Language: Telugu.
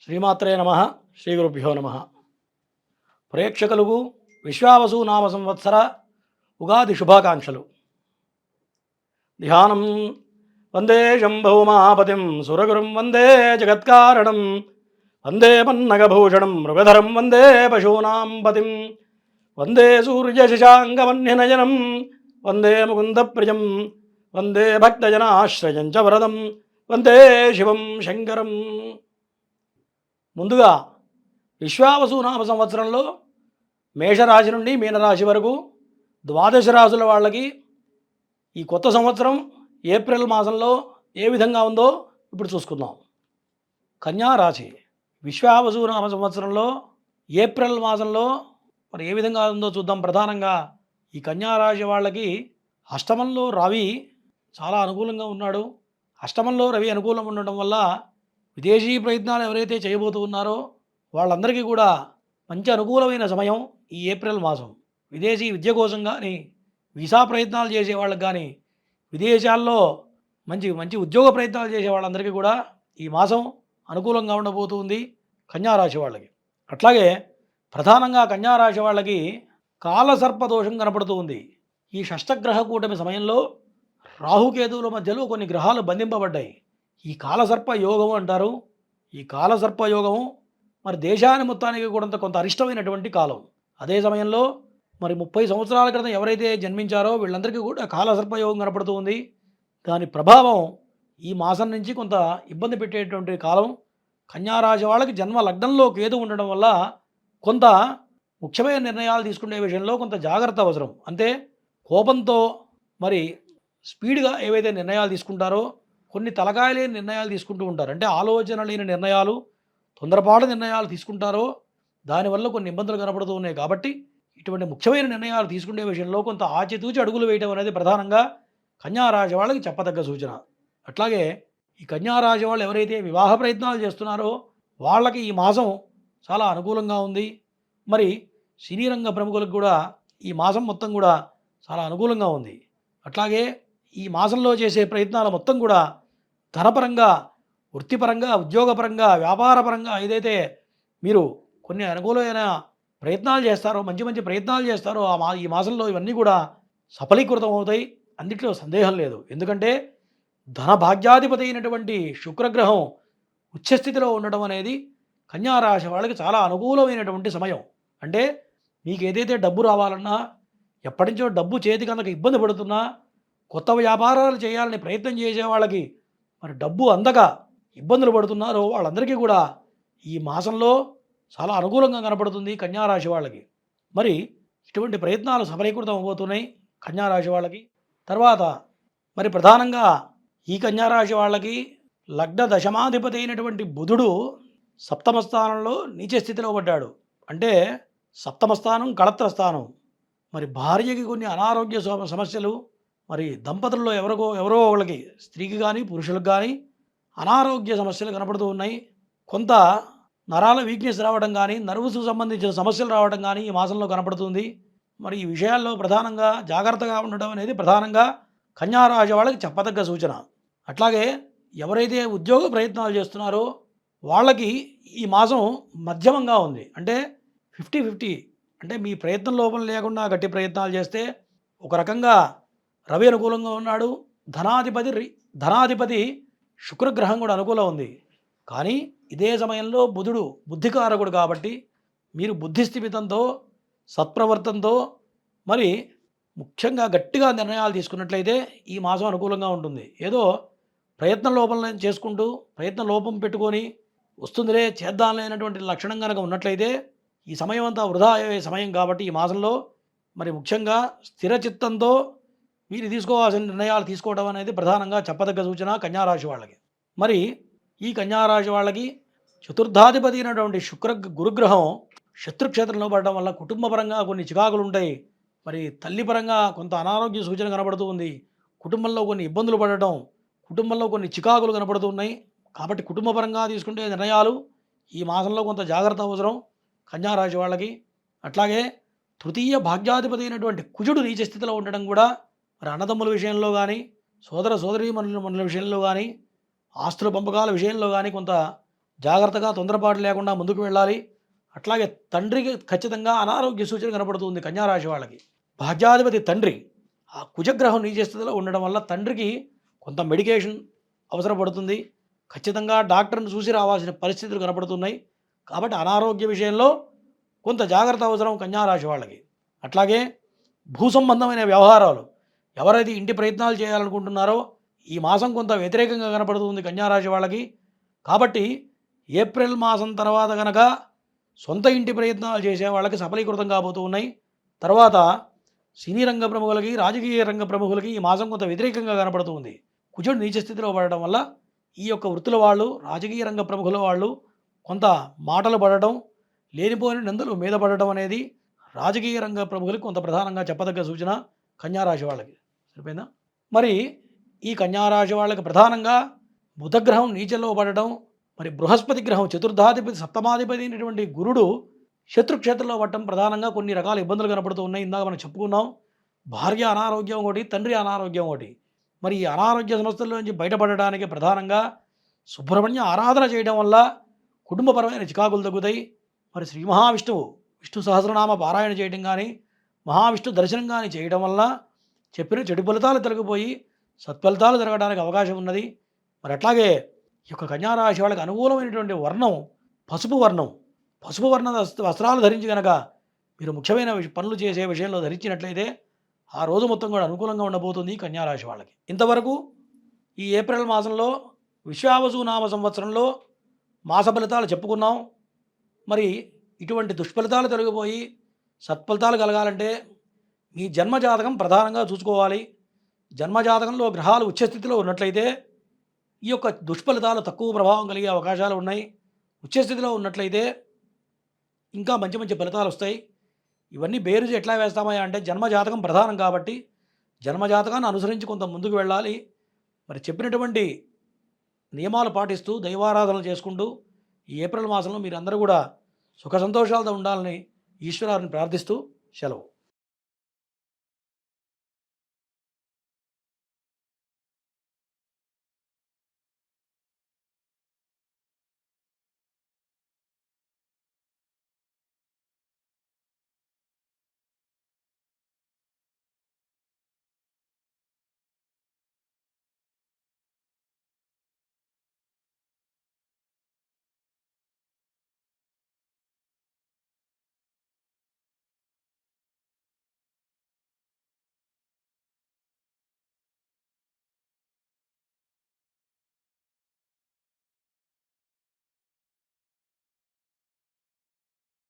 శ్రీమాత్రే నమ. శ్రీ గురుభ్యో నమ. ప్రేక్షకులకు విశ్వావసు నామ సంవత్సర ఉగాది శుభాకాంక్షలు. ధ్యానం వందే శంభౌమాపతిం సురగురుం వందే జగత్కారణం వందే పన్నగభూషణం మృగధరం వందే పశూనాం పతిం వందే సూర్యశశాంగమన్యనయనం వందే ముకుందప్రియం వందే భక్తజనాశ్రయం చ వరదం వందే శివం శంకరం. ముందుగా విశ్వావసు నామ సంవత్సరంలో మేషరాశి నుండి మీనరాశి వరకు ద్వాదశ రాశుల వాళ్ళకి ఈ కొత్త సంవత్సరం ఏప్రిల్ మాసంలో ఏ విధంగా ఉందో ఇప్పుడు చూసుకుందాం. కన్యా రాశి విశ్వావసు నామ సంవత్సరంలో ఏప్రిల్ మాసంలో మరి ఏ విధంగా ఉందో చూద్దాం. ప్రధానంగా ఈ కన్యా రాశి వాళ్ళకి అష్టమంలో రవి చాలా అనుకూలంగా ఉన్నాడు. అష్టమంలో రవి అనుకూలం ఉండడం వల్ల విదేశీ ప్రయత్నాలు ఎవరైతే చేయబోతూ ఉన్నారో వాళ్ళందరికీ కూడా మంచి అనుకూలమైన సమయం ఈ ఏప్రిల్ మాసం. విదేశీ విద్య కోసం కానీ, వీసా ప్రయత్నాలు చేసే వాళ్ళకి కానీ, విదేశాల్లో మంచి మంచి ఉద్యోగ ప్రయత్నాలు చేసే వాళ్ళందరికీ కూడా ఈ మాసం అనుకూలంగా ఉండబోతుంది కన్యారాశి వాళ్ళకి. అట్లాగే ప్రధానంగా కన్యారాశి వాళ్ళకి కాలసర్ప దోషం కనపడుతూ ఉంది. ఈ షష్టగ్రహ కూటమి సమయంలో రాహుకేతువుల మధ్యలో కొన్ని గ్రహాలు బంధింపబడ్డాయి. ఈ కాలసర్ప యోగం అంటారు. ఈ కాలసర్ప యోగము మరి దేశాన్ని మొత్తానికి కూడా కొంత అరిష్టమైనటువంటి కాలం. అదే సమయంలో మరి 30 సంవత్సరాల క్రితం ఎవరైతే జన్మించారో వీళ్ళందరికీ కూడా కాలసర్ప యోగం కనపడుతూ ఉంది. దాని ప్రభావం ఈ మాసం నుంచి కొంత ఇబ్బంది పెట్టేటువంటి కాలం. కన్యారాశి వాళ్ళకి జన్మ లగ్నంలో కేతు ఉండడం వల్ల కొంత ముఖ్యమైన నిర్ణయాలు తీసుకునే విషయంలో కొంత జాగ్రత్త అవసరం. అంటే కోపంతో మరి స్పీడ్గా ఏవైతే నిర్ణయాలు తీసుకుంటారో, కొన్ని తలకాయలేని నిర్ణయాలు తీసుకుంటూ ఉంటారు. అంటే ఆలోచన లేని నిర్ణయాలు, తొందరపాటు నిర్ణయాలు తీసుకుంటారో దానివల్ల కొన్ని ఇబ్బందులు కనపడుతూ ఉన్నాయి. కాబట్టి ఇటువంటి ముఖ్యమైన నిర్ణయాలు తీసుకునే విషయంలో కొంత ఆచితూచి అడుగులు వేయటం అనేది ప్రధానంగా కన్యారాశి వాళ్ళకి చెప్పదగ్గ సూచన. అట్లాగే ఈ కన్యారాశి వాళ్ళు ఎవరైతే వివాహ ప్రయత్నాలు చేస్తున్నారో వాళ్ళకి ఈ మాసం చాలా అనుకూలంగా ఉంది. మరి సినీ రంగ ప్రముఖులకు కూడా ఈ మాసం మొత్తం కూడా చాలా అనుకూలంగా ఉంది. అట్లాగే ఈ మాసంలో చేసే ప్రయత్నాలు మొత్తం కూడా ధనపరంగా, వృత్తిపరంగా, ఉద్యోగపరంగా, వ్యాపారపరంగా ఏదైతే మీరు కొన్ని అనుకూలమైన ప్రయత్నాలు చేస్తారో, మంచి మంచి ప్రయత్నాలు చేస్తారో ఈ మాసంలో ఇవన్నీ కూడా సఫలీకృతం అవుతాయి. అన్నిట్లో సందేహం లేదు. ఎందుకంటే ధన భాగ్యాధిపతి అయినటువంటి శుక్రగ్రహం ఉచ్చస్థితిలో ఉండడం అనేది కన్యారాశి వాళ్ళకి చాలా అనుకూలమైనటువంటి సమయం. అంటే మీకు ఏదైతే డబ్బు రావాలన్నా, ఎప్పటి నుంచో డబ్బు చేతికి అందక ఇబ్బంది పడుతున్నా, కొత్త వ్యాపారాలు చేయాలని ప్రయత్నం చేసే వాళ్ళకి మరి డబ్బు అందక ఇబ్బందులు పడుతున్నారో వాళ్ళందరికీ కూడా ఈ మాసంలో చాలా అనుకూలంగా కనపడుతుంది కన్యారాశి వాళ్ళకి. మరి ఇటువంటి ప్రయత్నాలు సఫలీకృతం అవబోతున్నాయి కన్యారాశి వాళ్ళకి. తర్వాత మరి ప్రధానంగా ఈ కన్యారాశి వాళ్ళకి లగ్న దశమాధిపతి అయినటువంటి బుధుడు సప్తమ స్థానంలో నీచ స్థితిలో పడ్డాడు. అంటే సప్తమ స్థానం కళత్ర స్థానం. మరి భార్యకి కొన్ని అనారోగ్య సమస్యలు, మరి దంపతుల్లో ఎవరో వాళ్ళకి, స్త్రీకి కానీ పురుషులకు కానీ అనారోగ్య సమస్యలు కనపడుతూ ఉన్నాయి. కొంత నరాల వీక్నెస్ రావడం కానీ, నర్వ్స్కు సంబంధించిన సమస్యలు రావడం కానీ ఈ మాసంలో కనపడుతుంది. మరి ఈ విషయాల్లో ప్రధానంగా జాగ్రత్తగా ఉండడం అనేది ప్రధానంగా కన్యారాశి వాళ్ళకి చెప్పదగ్గ సూచన. అట్లాగే ఎవరైతే ఉద్యోగ ప్రయత్నాలు చేస్తున్నారో వాళ్ళకి ఈ మాసం మధ్యమంగా ఉంది. అంటే 50-50. అంటే మీ ప్రయత్నం లోపం లేకుండా గట్టి ప్రయత్నాలు చేస్తే ఒక రకంగా రవి అనుకూలంగా ఉన్నాడు. ధనాధిపతి శుక్రగ్రహం కూడా అనుకూలం ఉంది. కానీ ఇదే సమయంలో బుధుడు బుద్ధికారకుడు కాబట్టి మీరు బుద్ధిస్థిమితంతో, సత్ప్రవర్తనతో మరి ముఖ్యంగా గట్టిగా నిర్ణయాలు తీసుకున్నట్లయితే ఈ మాసం అనుకూలంగా ఉంటుంది. ఏదో ప్రయత్న లోపం చేసుకుంటూ ప్రయత్న లోపం పెట్టుకొని వస్తుందిలే చేద్దాంలే అనేటువంటి లక్షణం కనుక ఉన్నట్లయితే ఈ సమయం అంతా వృధా అయ్యే సమయం. కాబట్టి ఈ మాసంలో మరి ముఖ్యంగా స్థిరచిత్తంతో మీరు తీసుకోవాల్సిన నిర్ణయాలు తీసుకోవడం అనేది ప్రధానంగా చెప్పదగ్గ సూచన కన్యారాశి వాళ్ళకి. మరి ఈ కన్యారాశి వాళ్ళకి చతుర్థాధిపతి అయినటువంటి గురుగ్రహం శత్రుక్షేత్రంలో పడడం వల్ల కుటుంబపరంగా కొన్ని చికాకులు ఉంటాయి. మరి తల్లిపరంగా కొంత అనారోగ్య సూచన కనబడుతూ ఉంది. కుటుంబంలో కొన్ని ఇబ్బందులు పడటం, కుటుంబంలో కొన్ని చికాకులు కనబడుతూ ఉన్నాయి. కాబట్టి కుటుంబపరంగా తీసుకుంటే నిర్ణయాలు ఈ మాసంలో కొంత జాగ్రత్త అవసరం కన్యారాశి వాళ్ళకి. అట్లాగే తృతీయ భాగ్యాధిపతి అయినటువంటి కుజుడు నీచ స్థితిలో ఉండడం కూడా మరి అన్నదమ్ముల విషయంలో కానీ, సోదరీమణుల విషయంలో కానీ, ఆస్తుల పంపకాల విషయంలో కానీ కొంత జాగ్రత్తగా తొందరపాటు లేకుండా ముందుకు వెళ్ళాలి. అట్లాగే తండ్రికి ఖచ్చితంగా అనారోగ్య సూచన కనపడుతుంది కన్యారాశి వాళ్ళకి. భాగ్యాధిపతి తండ్రి ఆ కుజగ్రహం నీచ స్థితిలో ఉండడం వల్ల తండ్రికి కొంత మెడికేషన్ అవసరపడుతుంది. ఖచ్చితంగా డాక్టర్ని చూసి రావాల్సిన పరిస్థితులు కనపడుతున్నాయి. కాబట్టి అనారోగ్య విషయంలో కొంత జాగ్రత్త అవసరం కన్యారాశి వాళ్ళకి. అట్లాగే భూ సంబంధమైన వ్యవహారాలు ఎవరైతే ఇంటి ప్రయత్నాలు చేయాలనుకుంటున్నారో ఈ మాసం కొంత వ్యతిరేకంగా కనపడుతుంది కన్యారాశి వాళ్ళకి. కాబట్టి ఏప్రిల్ మాసం తర్వాత కనుక సొంత ఇంటి ప్రయత్నాలు చేసే వాళ్ళకి సఫలీకృతం కాబోతూ ఉన్నాయి. తర్వాత సినీ రంగ ప్రముఖులకి, రాజకీయ రంగ ప్రముఖులకి ఈ మాసం కొంత వ్యతిరేకంగా కనపడుతుంది. కుజుడు నీచ స్థితిలో పడడం వల్ల ఈ యొక్క వృత్తుల వాళ్ళు, రాజకీయ రంగ ప్రముఖుల వాళ్ళు కొంత మాటలు పడటం, లేనిపోయిన నిందలు మీద పడటం అనేది రాజకీయ రంగ ప్రముఖులకి కొంత ప్రధానంగా చెప్పదగ్గ సూచన కన్యారాశి వాళ్ళకి. సరిపోయిందా? మరి ఈ కన్యారాశి వాళ్ళకి ప్రధానంగా బుధగ్రహం నీచలో పడటం, మరి బృహస్పతి గ్రహం చతుర్థాధిపతి సప్తమాధిపతి అయినటువంటి గురుడు శత్రుక్షేత్రంలో పడటం ప్రధానంగా కొన్ని రకాల ఇబ్బందులు కనపడుతూ ఉన్నాయి. ఇందాక మనం చెప్పుకున్నాం. భార్య అనారోగ్యం ఒకటి, తండ్రి అనారోగ్యం ఒకటి. మరి ఈ అనారోగ్య సమస్యల నుంచి బయటపడడానికి ప్రధానంగా సుబ్రహ్మణ్య ఆరాధన చేయడం వల్ల కుటుంబపరమైన చికాకులు తగ్గుతాయి. మరి శ్రీ మహావిష్ణువు విష్ణు సహస్రనామ పారాయణ చేయడం కానీ, మహావిష్ణు దర్శనం కానీ చేయడం వల్ల చెప్పిన చెడు ఫలితాలు తొలగిపోయి సత్ఫలితాలు జరగడానికి అవకాశం ఉన్నది. మరి అట్లాగే ఈ యొక్క కన్యారాశి వాళ్ళకి అనుకూలమైనటువంటి వర్ణం పసుపు వర్ణం. పసుపు వర్ణ వస్త్రాలు ధరించి కనుక మీరు ముఖ్యమైన పనులు చేసే విషయంలో ధరించినట్లయితే ఆ రోజు మొత్తం కూడా అనుకూలంగా ఉండబోతుంది కన్యారాశి వాళ్ళకి. ఇంతవరకు ఈ ఏప్రిల్ మాసంలో విశ్వావసు నామ సంవత్సరంలో మాస ఫలితాలు చెప్పుకున్నాం. మరి ఇటువంటి దుష్ఫలితాలు తొలగిపోయి సత్ఫలితాలు కలగాలంటే మీ జన్మజాతకం ప్రధానంగా చూసుకోవాలి. జన్మజాతకంలో గ్రహాలు ఉచ్చస్థితిలో ఉన్నట్లయితే ఈ యొక్క దుష్ఫలితాలు తక్కువ ప్రభావం కలిగే అవకాశాలు ఉన్నాయి. ఉచ్చస్థితిలో ఉన్నట్లయితే ఇంకా మంచి మంచి ఫలితాలు వస్తాయి. ఇవన్నీ బేరుజు ఎట్లా వేస్తామా అంటే జన్మజాతకం ప్రధానం కాబట్టి జన్మజాతకాన్ని అనుసరించి కొంత ముందుకు వెళ్ళాలి. మరి చెప్పినటువంటి నియమాలు పాటిస్తూ దైవారాధనలు చేసుకుంటూ ఈ ఏప్రిల్ మాసంలో మీరందరూ కూడా సుఖ సంతోషాలతో ఉండాలని ఈశ్వరాన్ని ప్రార్థిస్తూ సెలవు.